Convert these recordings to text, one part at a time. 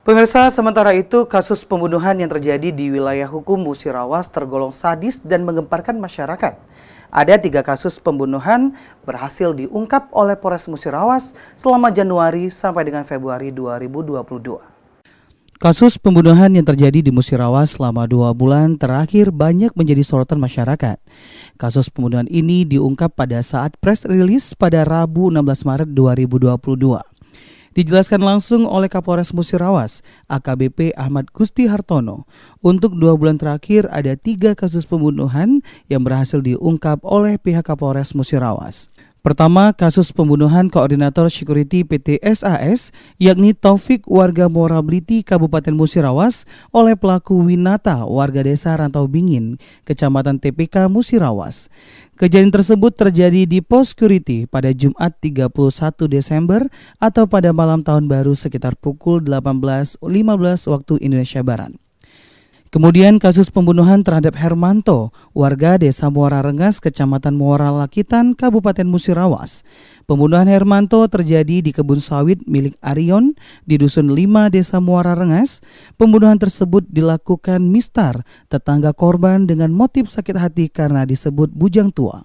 Pemirsa, sementara itu kasus pembunuhan yang terjadi di wilayah hukum Musirawas tergolong sadis dan menggemparkan masyarakat. Ada 3 kasus pembunuhan berhasil diungkap oleh Polres Musirawas selama Januari sampai dengan Februari 2022. Kasus pembunuhan yang terjadi di Musirawas selama 2 bulan terakhir banyak menjadi sorotan masyarakat. Kasus pembunuhan ini diungkap pada saat press release pada Rabu 16 Maret 2022. Dijelaskan langsung oleh Kapolres Musirawas, AKBP Ahmad Gusti Hartono. Untuk 2 bulan terakhir ada 3 kasus pembunuhan yang berhasil diungkap oleh pihak Kapolres Musirawas. Pertama, kasus pembunuhan Koordinator Security PT SAS, yakni Taufik warga Morabliti, Kabupaten Musirawas, oleh pelaku Winata, warga desa Rantau Bingin, Kecamatan TPK Musirawas. Kejadian tersebut terjadi di pos security pada Jumat 31 Desember atau pada malam tahun baru sekitar pukul 18.15 waktu Indonesia Barat. Kemudian kasus pembunuhan terhadap Hermanto, warga desa Muara Rengas, Kecamatan Muara Lakitan, Kabupaten Musirawas. Pembunuhan Hermanto terjadi di kebun sawit milik Arion di Dusun 5 Desa Muara Rengas. Pembunuhan tersebut dilakukan Mistar, tetangga korban, dengan motif sakit hati karena disebut bujang tua.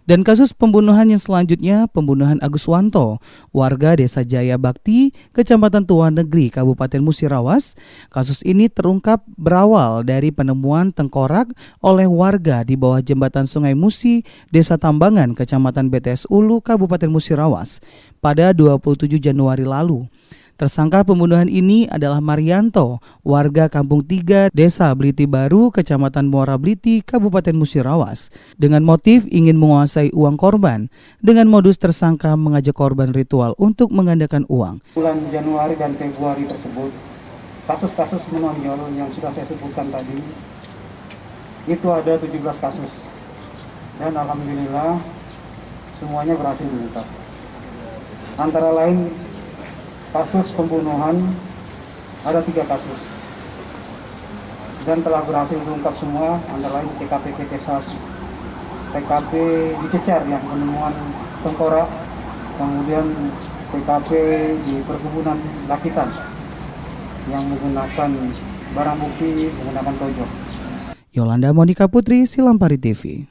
Dan kasus pembunuhan yang selanjutnya, pembunuhan Agus Wanto, warga desa Jaya Bakti, Kecamatan Tua Negeri, Kabupaten Musirawas. Kasus ini terungkap berawal dari penemuan tengkorak oleh warga di bawah jembatan Sungai Musi, Desa Tambangan, Kecamatan BTS Ulu, Kabupaten Musirawas pada 27 Januari lalu. Tersangka pembunuhan ini adalah Marianto, warga Kampung 3, Desa Bliti Baru, Kecamatan Muara Bliti, Kabupaten Musirawas, dengan motif ingin menguasai uang korban. Dengan modus tersangka mengajak korban ritual untuk menggandakan uang. Bulan Januari dan Februari tersebut, kasus-kasus menonjol yang sudah saya sebutkan tadi, itu ada 17 kasus. Dan alhamdulillah semuanya berhasil diungkap. Antara lain, kasus pembunuhan ada 3 kasus dan telah berhasil diungkap semua, antara lain TKP Ketesas, TKP di Cecar yang penemuan tengkorak, kemudian TKP di perkebunan Lakitan yang menggunakan barang bukti menggunakan tojok. Yolanda Monika Putri, Silampari TV.